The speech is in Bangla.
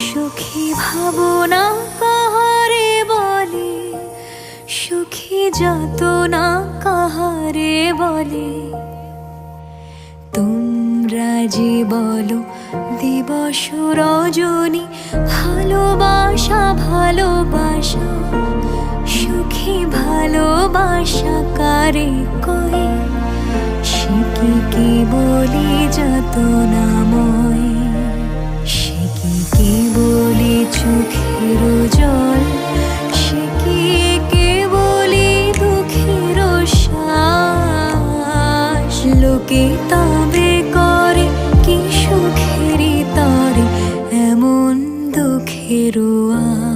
সুখী ভাবনা কাহারে বলে, সুখী যাতনা কাহারে বলে। তোমরা যে বলো দিবস রজনী, ভালোবাসা ভালোবাসা, সুখী ভালোবাসা কারে কয়? সে কি বলি যাতনাময়, সে কি বলি চোখের জল, সে কি বলি দুঃখের শ্বাস। লোকে তবে করে কি সুখেরই তরে এমন দুঃখের আশ।